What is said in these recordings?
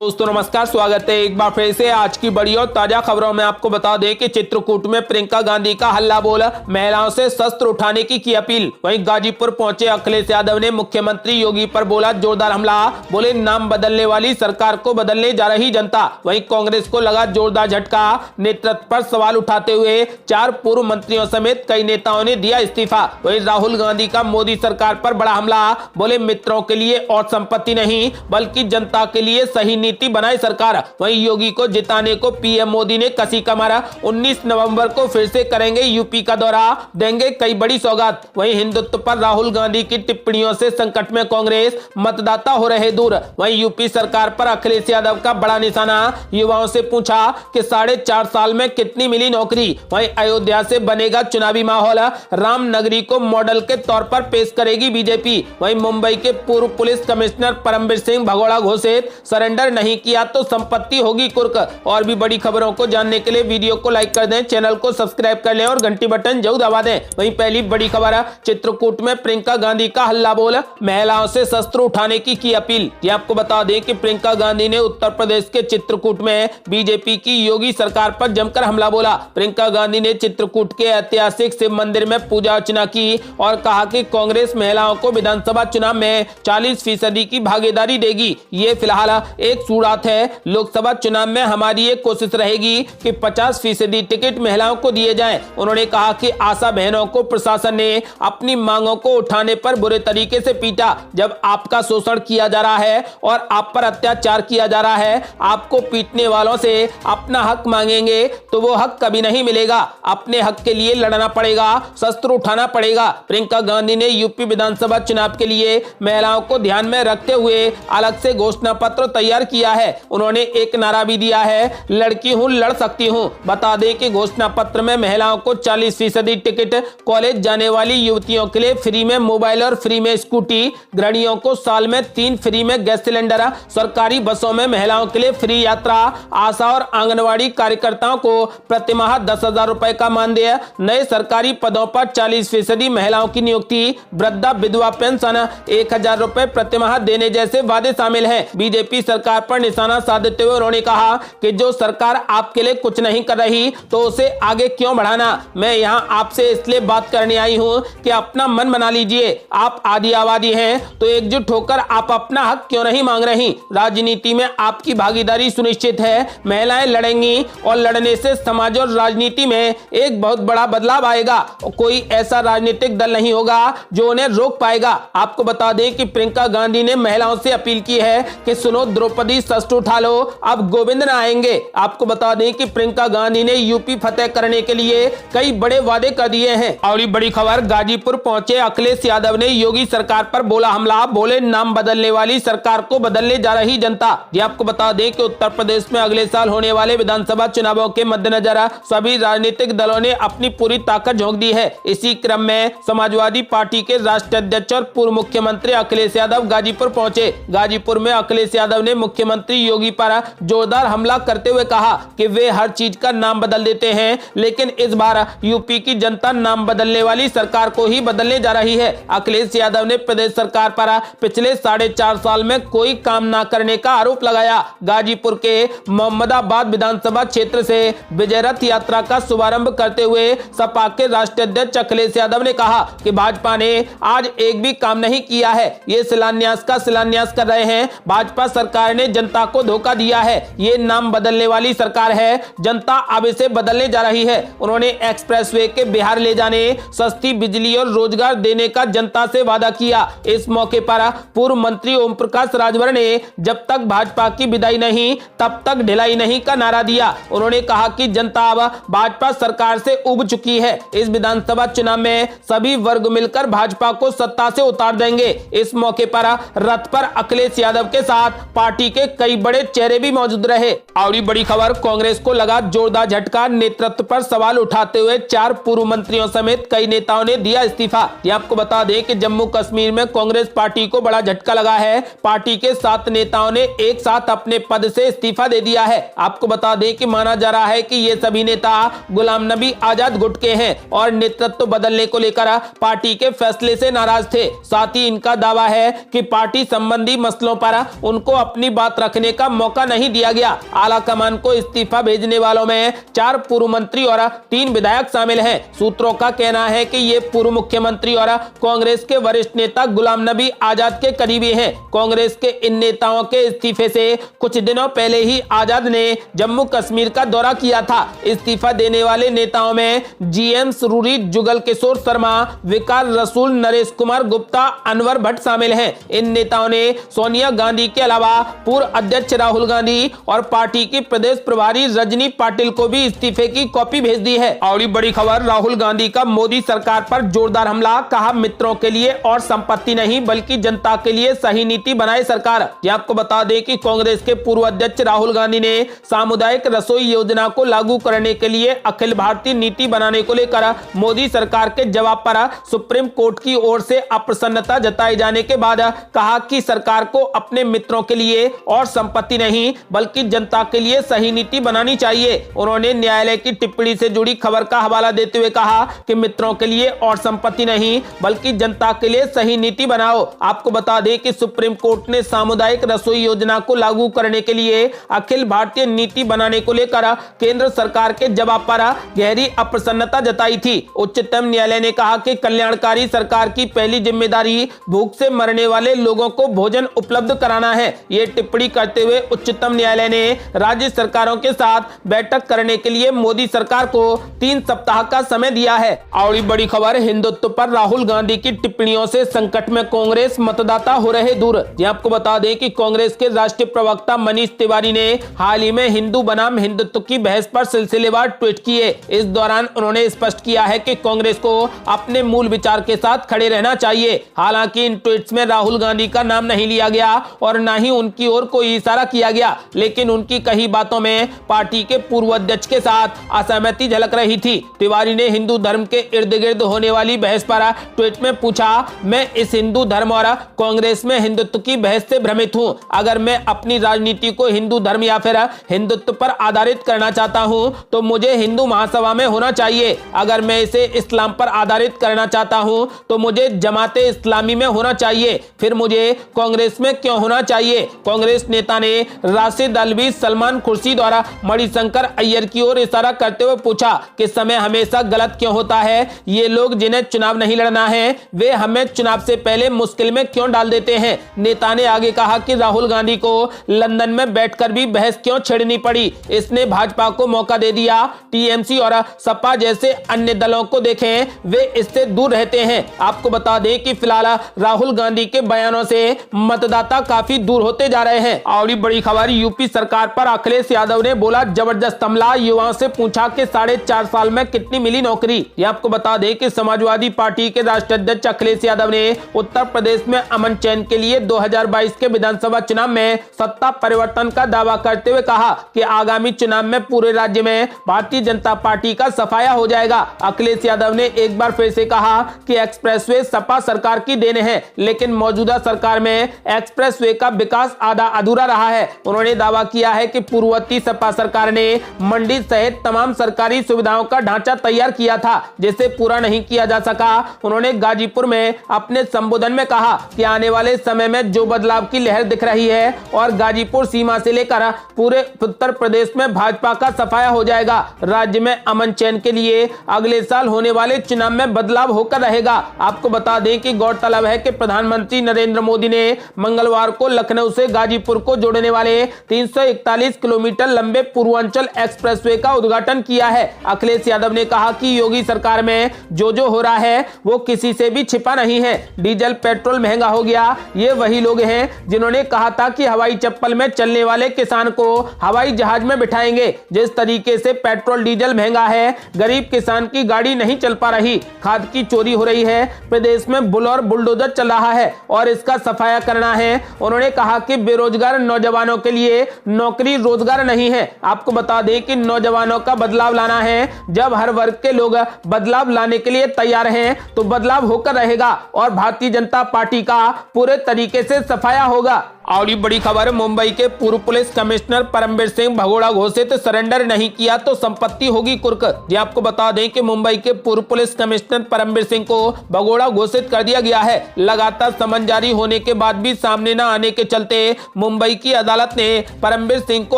दोस्तों नमस्कार, स्वागत है एक बार फिर से आज की बड़ी और ताजा खबरों में। आपको बता दें कि चित्रकूट में प्रियंका गांधी का हल्ला बोल, महिलाओं से शस्त्र उठाने की अपील। वहीं गाजीपुर पहुंचे अखिलेश यादव ने मुख्यमंत्री योगी पर बोला जोरदार हमला, बोले नाम बदलने वाली सरकार को बदलने जा रही जनता। वहीं कांग्रेस को लगा जोरदार झटका, नेतृत्व पर सवाल उठाते हुए 4 पूर्व मंत्रियों समेत कई नेताओं ने दिया इस्तीफा। वहीं राहुल गांधी का मोदी सरकार पर बड़ा हमला, बोले मित्रों के लिए और संपत्ति नहीं बल्कि जनता के लिए सही नीति बनाए सरकार। वहीं योगी को जिताने को पीएम मोदी ने कसी कमर, 19 नवंबर को फिर से करेंगे यूपी का दौरा, देंगे कई बड़ी सौगात। वहीं हिंदुत्व पर राहुल गांधी की टिप्पणियों से संकट में कांग्रेस, मतदाता हो रहे दूर। वहीं यूपी सरकार पर अखिलेश यादव का बड़ा निशाना, युवाओं से पूछा कि 4.5 साल में कितनी मिली नौकरी। वहीं अयोध्या से बनेगा चुनावी माहौल, राम नगरी को मॉडल के तौर पर पेश करेगी बीजेपी। वहीं मुंबई के पूर्व पुलिस कमिश्नर परमवीर सिंह भगोड़ा घोषित, सरेंडर नहीं किया तो संपत्ति होगी कुर्क। और भी बड़ी खबरों को जानने के लिए वीडियो को लाइक कर दें, चैनल को सब्सक्राइब कर लें और घंटी बटन जरूर दबा दें। वहीं पहली बड़ी खबर है, चित्रकूट में प्रियंका गांधी का हल्ला बोल, महिलाओं से शस्त्र उठाने की अपील। ये आपको बता दें कि प्रियंका गांधी ने उत्तर प्रदेश के चित्रकूट में बीजेपी की योगी सरकार पर जमकर हमला बोला। प्रियंका गांधी ने चित्रकूट के ऐतिहासिक शिव मंदिर में पूजा अर्चना की और कहा कि कांग्रेस महिलाओं को विधानसभा चुनाव में 40% की भागीदारी देगी। ये फिलहाल एक शुरुआत है, लोकसभा चुनाव में हमारी ये कोशिश रहेगी कि 50% टिकट महिलाओं को दिए जाएं। उन्होंने कहा कि आशा बहनों को प्रशासन ने अपनी मांगों को उठाने पर बुरे तरीके से पीटा। जब आपका शोषण किया जा रहा है और आप पर अत्याचार किया जा रहा है, आपको पीटने वालों से अपना हक मांगेंगे तो वो हक कभी नहीं मिलेगा। अपने हक के लिए लड़ना पड़ेगा, शस्त्र उठाना पड़ेगा। प्रियंका गांधी ने यूपी विधानसभा चुनाव के लिए महिलाओं को ध्यान में रखते हुए अलग से घोषणा पत्र तैयार किया है। उन्होंने एक नारा भी दिया है, लड़की हूं लड़ सकती हूं। बता दें कि घोषणा पत्र में महिलाओं को 40% टिकट, कॉलेज जाने वाली युवतियों के लिए फ्री में मोबाइल और फ्री में स्कूटी, गृहिणियों को साल में 3 फ्री में गैस सिलेंडर, सरकारी बसों में महिलाओं के लिए फ्री यात्रा, आशा और आंगनवाड़ी कार्यकर्ताओं को प्रतिमाह 10,000 रुपए का मानदेय, नए सरकारी पदों पर 40% महिलाओं की नियुक्ति, वृद्धा विधवा पेंशन 1,000 रुपए प्रतिमाह देने जैसे वादे शामिल हैं। बीजेपी सरकार पर निशाना साधते हुए उन्होंने कहा कि जो सरकार आपके लिए कुछ नहीं कर रही तो उसे आगे क्यों बढ़ाना। मैं यहां आपसे इसलिए बात करने आई हूं कि अपना मन बना लीजिए। आप आदि आबादी हैं तो एकजुट होकर आप अपना हक क्यों नहीं मांग रही। राजनीति में आपकी भागीदारी सुनिश्चित है, महिलाएं लड़ेंगी और लड़ने से समाज और राजनीति में एक बहुत बड़ा बदलाव आएगा। कोई ऐसा राजनीतिक दल नहीं होगा जो उन्हें रोक पाएगा। आपको बता दें कि प्रियंका गांधी ने महिलाओं से अपील की है कि सुनो द्रौपदी शस्त्र उठा लो, अब गोविंद न आएंगे। आपको बता दें कि प्रियंका गांधी ने यूपी फतेह करने के लिए कई बड़े वादे कर दिए हैं। और बड़ी खबर, गाजीपुर पहुंचे अखिलेश यादव ने योगी सरकार पर बोला हमला, बोले नाम बदलने वाली सरकार को बदलने जा रही जनता। ये आपको बता दें कि उत्तर प्रदेश में अगले साल होने वाले विधानसभा चुनावों के मद्देनजर सभी राजनीतिक दलों ने अपनी पूरी ताकत झोंक दी है। इसी क्रम में समाजवादी पार्टी के राष्ट्रीय अध्यक्ष और पूर्व मुख्यमंत्री अखिलेश यादव गाजीपुर पहुंचे। गाजीपुर में अखिलेश यादव ने मुख्यमंत्री योगी पर जोरदार हमला करते हुए कहा कि वे हर चीज का नाम बदल देते हैं, लेकिन इस बार यूपी की जनता नाम बदलने वाली सरकार को ही बदलने जा रही है। अखिलेश यादव ने प्रदेश सरकार पर पिछले 4.5 साल में कोई काम न करने का आरोप लगाया। गाजीपुर के मोहम्मदाबाद विधानसभा क्षेत्र से विजय रथ यात्रा का शुभारंभ करते हुए सपा के राष्ट्रीय अध्यक्ष अखिलेश यादव ने कहा कि भाजपा ने आज एक भी काम नहीं किया है, ये शिलान्यास का शिलान्यास कर रहे हैं। भाजपा सरकार ने जनता को धोखा दिया है, ये नाम बदलने वाली सरकार है, जनता अब इसे बदलने जा रही है। उन्होंने एक्सप्रेसवे के बिहार ले जाने, सस्ती बिजली और रोजगार देने का जनता से वादा किया। इस मौके पर पूर्व मंत्री ओम प्रकाश राजभर ने जब तक भाजपा की विदाई नहीं तब तक ढिलाई नहीं का नारा दिया। उन्होंने कहा कि जनता अब भाजपा सरकार से उब चुकी है। इस विधानसभा चुनाव में सभी वर्ग मिलकर भाजपा को सत्ता से उतार देंगे। इस मौके पर रथ पर अखिलेश यादव के साथ पार्टी के कई बड़े चेहरे भी मौजूद रहे। और बड़ी खबर, कांग्रेस को लगा जोरदार झटका, नेतृत्व पर सवाल उठाते हुए 4 पूर्व मंत्रियों समेत कई नेताओं ने दिया इस्तीफा। ये आपको बता दें कि जम्मू कश्मीर में कांग्रेस पार्टी को बड़ा झटका लगा है। पार्टी के 7 नेताओं ने एक साथ अपने पद से इस्तीफा दे दिया है। आपको बता दें कि माना जा रहा है कि ये सभी नेता गुलाम नबी आजाद गुट के हैं और नेतृत्व बदलने को लेकर पार्टी के फैसले से नाराज थे। साथ ही इनका दावा है कि पार्टी संबंधी मसलों पर उनको अपनी बात साथ रखने का मौका नहीं दिया गया। आला कमान को इस्तीफा भेजने वालों में 4 पूर्व मंत्री और 3 विधायक शामिल हैं। सूत्रों का कहना है कि ये पूर्व मुख्यमंत्री और कांग्रेस के वरिष्ठ नेता गुलाम नबी आजाद के करीबी हैं। कांग्रेस के इन नेताओं के इस्तीफे से कुछ दिनों पहले ही आजाद ने जम्मू कश्मीर का दौरा किया था। इस्तीफा देने वाले नेताओं में जीएम सुरूरी, जुगल किशोर शर्मा, विकार रसूल, नरेश कुमार गुप्ता, अनवर भट्ट शामिल हैं। इन नेताओं ने सोनिया गांधी के अलावा पूर्व अध्यक्ष राहुल गांधी और पार्टी की प्रदेश प्रभारी रजनी पाटिल को भी इस्तीफे की कॉपी भेज दी है। और बड़ी खबर, राहुल गांधी का मोदी सरकार पर जोरदार हमला। कहा, मित्रों के लिए और संपत्ति नहीं बल्कि जनता के लिए सही नीति बनाए सरकार। ये आपको बता दें कि कांग्रेस के पूर्व अध्यक्ष राहुल गांधी ने सामुदायिक रसोई योजना को लागू करने के लिए अखिल भारतीय नीति बनाने को लेकर मोदी सरकार के जवाब पर सुप्रीम कोर्ट की ओर से अप्रसन्नता जताए जाने के बाद कहा कि सरकार को अपने मित्रों के लिए और संपत्ति नहीं बल्कि जनता के लिए सही नीति बनानी चाहिए। उन्होंने न्यायालय की टिप्पणी से जुड़ी खबर का हवाला देते हुए कहा कि मित्रों के लिए और संपत्ति नहीं बल्कि जनता के लिए सही नीति बनाओ। आपको बता दें कि सुप्रीम कोर्ट ने सामुदायिक रसोई योजना को लागू करने के लिए अखिल भारतीय नीति बनाने को लेकर केंद्र सरकार के जवाब पर गहरी अप्रसन्नता जताई थी। उच्चतम न्यायालय ने कहा कि कल्याणकारी सरकार की पहली जिम्मेदारी भूख से मरने वाले लोगों को भोजन उपलब्ध कराना है। ये टिप्पणी करते हुए उच्चतम न्यायालय ने राज्य सरकारों के साथ बैठक करने के लिए मोदी सरकार को 3 सप्ताह का समय दिया है। और बड़ी खबर, हिंदुत्व पर राहुल गांधी की टिप्पणियों से संकट में कांग्रेस, मतदाता हो रहे दूर। ये आपको बता दें कि कांग्रेस के राष्ट्रीय प्रवक्ता मनीष तिवारी ने हाल ही में हिंदू बनाम हिंदुत्व की बहस पर सिलसिलेवार ट्वीट किए। इस दौरान उन्होंने स्पष्ट किया है कि कांग्रेस को अपने मूल विचार के साथ खड़े रहना चाहिए। हालांकि इन ट्वीट्स में राहुल गांधी का नाम नहीं लिया गया और न ही उनकी ओर कोई इशारा किया गया, लेकिन उनकी कई बातों में पार्टी के पूर्व अध्यक्ष के साथ असहमति झलक रही थी। तिवारी ने हिंदू धर्म के इर्द गिर्द होने वाली बहस पर ट्वीट में पूछा, मैं इस हिंदू धर्म और कांग्रेस में हिंदुत्व की बहस से भ्रमित हूं। अगर मैं अपनी राजनीति को हिंदू धर्म या फिर हिंदुत्व पर आधारित करना चाहता हूं तो मुझे हिंदू महासभा में होना चाहिए। अगर मैं इसे इस्लाम पर आधारित करना चाहता हूं तो मुझे जमाते इस्लामी में होना चाहिए, फिर मुझे कांग्रेस में क्यों होना चाहिए। कांग्रेस नेता ने राशिद अल्वी, सलमान खुर्शीद और मणिशंकर अय्यर की ओर इशारा करते हुए पूछा कि समय हमेशा गलत क्यों होता है। ये लोग जिन्हें चुनाव नहीं लड़ना है वे हमें चुनाव से पहले मुश्किल में क्यों डाल देते हैं। नेता ने आगे कहा कि राहुल गांधी को लंदन में बैठकर भी बहस क्यों छेड़नी पड़ी। इसने भाजपा को मौका दे दिया। टीएमसी और सपा जैसे अन्य दलों को देखें, वे इससे दूर रहते हैं। आपको बता दें कि फिलहाल राहुल गांधी के बयानों से मतदाता काफी दूर होते जा रहे हैं। और बड़ी खबर, यूपी सरकार पर अखिलेश यादव ने बोला जबरदस्त हमला। युवाओं से पूछा कि 4.5 साल में कितनी मिली नौकरी। ये आपको बता दें कि समाजवादी पार्टी के राष्ट्रीय अध्यक्ष अखिलेश यादव ने उत्तर प्रदेश में अमन चैन के लिए 2022 के विधानसभा चुनाव में सत्ता परिवर्तन का दावा करते हुए कहा कि आगामी चुनाव में पूरे राज्य में भारतीय जनता पार्टी का सफाया हो जाएगा। अखिलेश यादव ने एक बार फिर से कहा कि एक्सप्रेसवे सपा सरकार की देन है, लेकिन मौजूदा सरकार में एक्सप्रेसवे का विकास आधा अधूरा रहा है। उन्होंने दावा किया है कि पूर्ववर्ती सपा सरकार ने मंडी सहित तमाम सरकारी सुविधाओं का ढांचा तैयार किया था जिसे पूरा नहीं किया जा सका। उन्होंने गाजीपुर में अपने संबोधन में कहा कि आने वाले समय में जो बदलाव की लहर दिख रही है और गाजीपुर सीमा से लेकर पूरे उत्तर प्रदेश में भाजपा का सफाया हो जाएगा। राज्य में अमन चैन के लिए अगले साल होने वाले चुनाव में बदलाव होकर रहेगा। आपको बता दें कि गौरतलब है कि प्रधानमंत्री नरेंद्र मोदी ने मंगलवार को लखनऊ से गाजीपुर को जोड़ने वाले 341 किलोमीटर लंबे पूर्वांचल एक्सप्रेसवे का उद्घाटन किया है। अखिलेश यादव ने कहा कि योगी सरकार में जो हो रहा है वो किसी से भी छिपा नहीं है। डीजल पेट्रोल महंगा हो गया। ये वही लोग हैं जिन्होंने कहा था कि हवाई चप्पल में चलने वाले किसान को हवाई जहाज में बिठाएंगे। जिस तरीके से पेट्रोल डीजल महंगा है, गरीब किसान की गाड़ी नहीं चल पा रही, खाद की चोरी हो रही है, प्रदेश में बुल और बुलडोजर चल रहा है और इसका सफाया करना है। उन्होंने कहा कि बेरोजगार नौजवानों के लिए नौकरी रोजगार नहीं है। आपको बता दें कि नौजवानों का बदलाव लाना है। जब हर वर्ग के लोग बदलाव लाने के लिए तैयार हैं तो बदलाव होकर रहेगा और भारतीय जनता पार्टी का पूरे तरीके से सफाया होगा। और ये बड़ी खबर, मुंबई के पूर्व पुलिस कमिश्नर परमवीर सिंह भगोड़ा घोषित, सरेंडर नहीं किया तो संपत्ति होगी कुर्क। जी आपको बता दें कि मुंबई के पूर्व पुलिस कमिश्नर परमवीर सिंह को भगोड़ा घोषित कर दिया गया है। लगातार समन जारी होने के बाद भी सामने न आने के चलते मुंबई की अदालत ने परमवीर सिंह को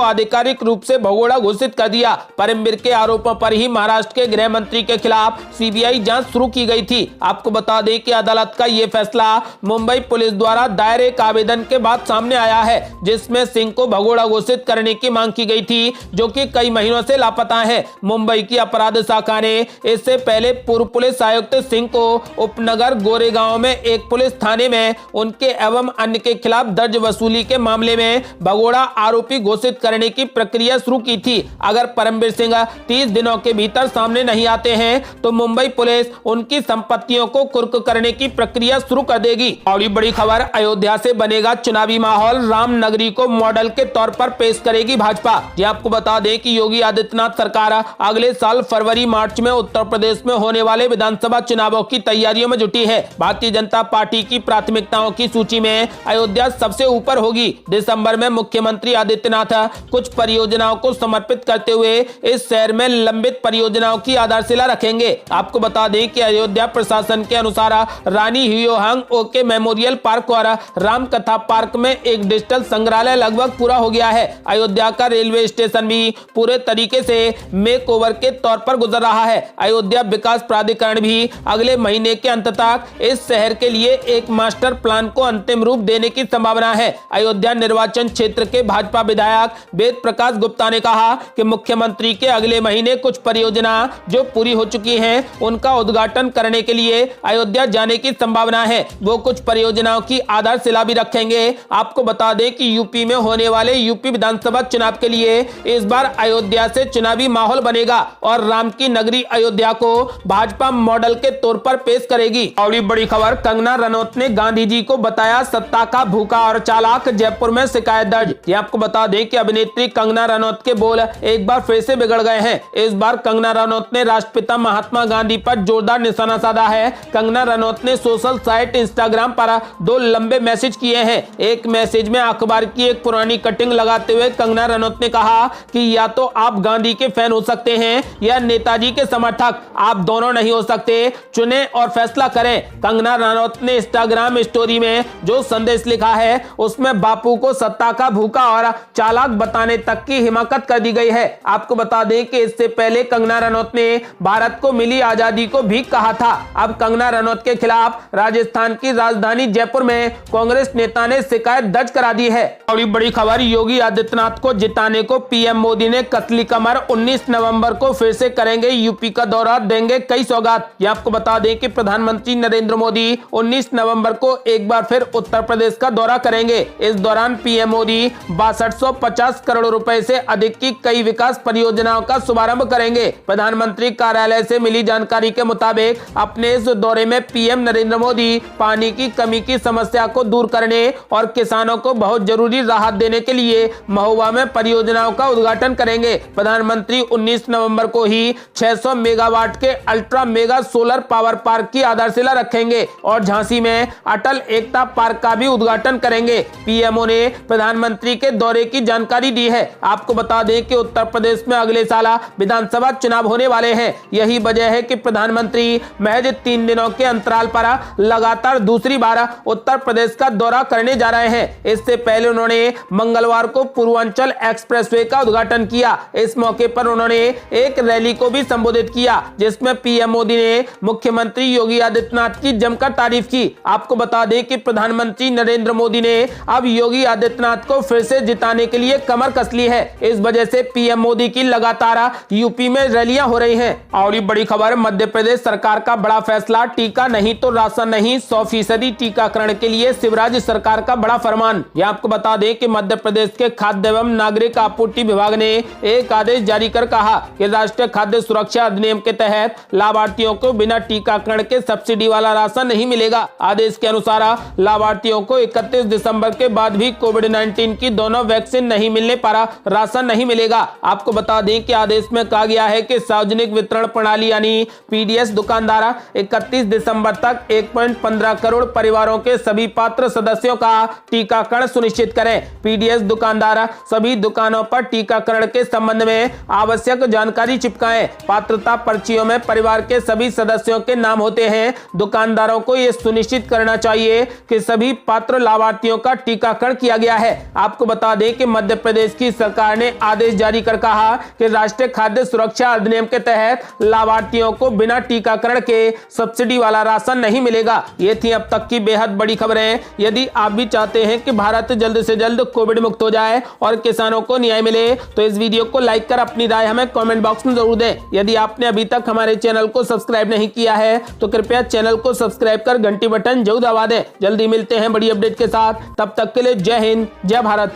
आधिकारिक रूप से भगोड़ा घोषित कर दिया। परमवीर के आरोपों पर ही महाराष्ट्र के गृह मंत्री के खिलाफ सीबीआई जांच शुरू की गई थी। आपको बता दें कि अदालत का यह फैसला मुंबई पुलिस द्वारा दायर एक आवेदन के बाद सामने आया है, जिसमें सिंह को भगोड़ा घोषित करने की मांग की गई थी, जो कि कई महीनों से लापता है। मुंबई की अपराध शाखा ने इससे पहले पूर्व पुलिस आयुक्त सिंह को उपनगर गोरेगांव में एक पुलिस थाने में उनके एवं अन्य के खिलाफ दर्ज वसूली के मामले में भगोड़ा आरोपी घोषित करने की प्रक्रिया शुरू की थी। अगर परमवीर सिंह 30 दिनों के भीतर सामने नहीं आते हैं तो मुंबई पुलिस उनकी संपत्तियों को कुर्क करने की प्रक्रिया शुरू कर देगी। और बड़ी खबर, अयोध्या से बनेगा चुनावी माहौल, राम नगरी को मॉडल के तौर पर पेश करेगी भाजपा। जी आपको बता दें कि योगी आदित्यनाथ सरकार अगले साल फरवरी मार्च में उत्तर प्रदेश में होने वाले विधानसभा चुनावों की तैयारियों में जुटी है। भारतीय जनता पार्टी की प्राथमिकताओं की सूची में अयोध्या सबसे ऊपर होगी। दिसंबर में मुख्यमंत्री आदित्यनाथ कुछ परियोजनाओं को समर्पित करते हुए इस शहर में लंबित परियोजनाओं की आधारशिला रखेंगे। आपको बता दें कि अयोध्या प्रशासन के अनुसार रानी ह्यूहांग ओके मेमोरियल पार्क और राम कथा पार्क में एक डिजिटल संग्रहालय लगभग पूरा हो गया है। अयोध्या का रेलवे स्टेशन भी पूरे तरीके से मेक ओवर के तौर पर गुजर रहा है। अयोध्या विकास प्राधिकरण भी अगले महीने के अंत तक इस शहर के लिए एक मास्टर प्लान को अंतिम रूप देने की संभावना है। अयोध्या निर्वाचन क्षेत्र के भाजपा विधायक वेद प्रकाश गुप्ता ने कहा कि मुख्यमंत्री के अगले महीने कुछ परियोजना जो पूरी हो चुकी हैं उनका उद्घाटन करने के लिए अयोध्या जाने की संभावना है। वो कुछ परियोजनाओं की आधारशिला भी रखेंगे। आपको बता दें कि यूपी में होने वाले यूपी विधानसभा चुनाव के लिए इस बार अयोध्या से चुनावी माहौल बनेगा और राम की नगरी अयोध्या को भाजपा मॉडल के तौर पर पेश करेगी। और बड़ी खबर, कंगना रनौत ने गांधी जी को बताया सत्ता का भूखा और चालाक, जयपुर में शिकायत दर्ज। ये आपको बता दें कि अभिनेत्री कंगना रनौत के बोल एक बार फिर से बिगड़ गए हैं। इस बार कंगना रनौत ने राष्ट्रपिता महात्मा गांधी पर जोरदार निशाना साधा है। कंगना रनौत ने सोशल साइट इंस्टाग्राम पर 2 लंबे मैसेज किए हैं। एक मैसेज में अखबार की एक पुरानी कटिंग लगाते हुए कंगना रनौत ने कहा कि या तो आप गांधी के फैन हो सकते हैं या नेताजी के समर्थक, आप दोनों नहीं हो सकते, चुने और फैसला करें। कंगना रनौत ने इंस्टाग्राम स्टोरी में जो संदेश लिखा है उसमें बापू को सत्ता का भूखा और चालाक बताने तक की हिमाकत कर दी गई है। आपको बता दें कि इससे पहले कंगना रनौत ने भारत को मिली आजादी को भीख कहा था। अब कंगना रनौत के खिलाफ राजस्थान की राजधानी जयपुर में कांग्रेस नेता ने शिकायत दर्ज करा दी है। और बड़ी खबर, योगी आदित्यनाथ को जिताने को पीएम मोदी ने कसली कमर, 19 नवंबर को फिर से करेंगे यूपी का दौरा, देंगे कई सौगात। ये आपको बता दें कि प्रधानमंत्री नरेंद्र मोदी 19 नवंबर को एक बार फिर उत्तर प्रदेश का दौरा करेंगे। इस दौरान पीएम मोदी 6250 करोड़ रुपए से अधिक की कई विकास परियोजनाओं का शुभारंभ करेंगे। प्रधानमंत्री कार्यालय से मिली जानकारी के मुताबिक अपने इस दौरे में पीएम नरेंद्र मोदी पानी की कमी की समस्या को दूर करने और किसानों को बहुत जरूरी राहत देने के लिए महुआ में परियोजनाओं का उद्घाटन करेंगे। प्रधानमंत्री 19 नवंबर को ही 600 मेगावाट के ultra mega solar power park की आधारशिला रखेंगे और झांसी में अटल एकता पार्क का भी उद्घाटन करेंगे। पीएमओ ने प्रधानमंत्री के दौरे की जानकारी दी है। आपको बता दें कि उत्तर प्रदेश में अगले साल विधानसभा चुनाव होने वाले हैं। यही वजह है कि प्रधानमंत्री महज 3 दिनों के अंतराल पर लगातार दूसरी बार उत्तर प्रदेश का दौरा करने जा रहे हैं। इससे पहले उन्होंने मंगलवार को पूर्वांचल एक्सप्रेसवे का उद्घाटन किया। इस मौके पर उन्होंने एक रैली को भी संबोधित किया, जिसमें पीएम मोदी ने मुख्यमंत्री योगी आदित्यनाथ की जमकर तारीफ की। आपको बता दें कि प्रधानमंत्री नरेंद्र मोदी ने अब योगी आदित्यनाथ को फिर से जिताने के लिए कमर कस ली है। इस वजह से पीएम मोदी की लगातार यूपी में रैलियां हो रही हैं। और बड़ी खबर, मध्य प्रदेश सरकार का बड़ा फैसला, टीका नहीं तो राशन नहीं, 100% टीकाकरण के लिए शिवराज सरकार का बड़ा फरमान। यह आपको बता दें कि मध्य प्रदेश के खाद्य एवं नागरिक आपूर्ति विभाग ने एक आदेश जारी कर कहा कि राष्ट्रीय खाद्य सुरक्षा अधिनियम के तहत लाभार्थियों को बिना टीकाकरण के सब्सिडी वाला राशन नहीं मिलेगा। आदेश के अनुसार लाभार्थियों को 31 दिसंबर के बाद भी कोविड-19 की दोनों वैक्सीन नहीं मिलने पर राशन नहीं मिलेगा। आपको बता दें कि आदेश में कहा गया है कि सार्वजनिक वितरण प्रणाली यानी पीडीएस दुकानदार 31 दिसंबर तक 1.15 करोड़ परिवारों के सभी पात्र सदस्यों का टीकाकरण सुनिश्चित करें। पीडीएस दुकानदार सभी दुकानों पर टीकाकरण के संबंध में आवश्यक जानकारी चिपकाएं। पात्रता पर्चियों में परिवार के सभी सदस्यों के नाम होते हैं। दुकानदारों को यह सुनिश्चित करना चाहिए कि सभी पात्र लाभार्थियों का टीकाकरण किया गया है। आपको बता दें कि मध्य प्रदेश की सरकार ने आदेश जारी कर कहा कि राष्ट्रीय खाद्य सुरक्षा अधिनियम के तहत लाभार्थियों को बिना टीकाकरण के सब्सिडी वाला राशन नहीं मिलेगा। ये थी अब तक की बेहद बड़ी खबरें। यदि आप भी चाहते हैं कि भारत जल्द से जल्द कोविड मुक्त हो जाए और किसानों को न्याय मिले तो इस वीडियो को लाइक कर अपनी राय हमें कमेंट बॉक्स में जरूर दें। यदि आपने अभी तक हमारे चैनल को सब्सक्राइब नहीं किया है तो कृपया चैनल को सब्सक्राइब कर घंटी बटन जरूर दबा दें। जल्दी मिलते हैं बड़ी अपडेट के साथ, तब तक के लिए जय हिंद, जय भारत।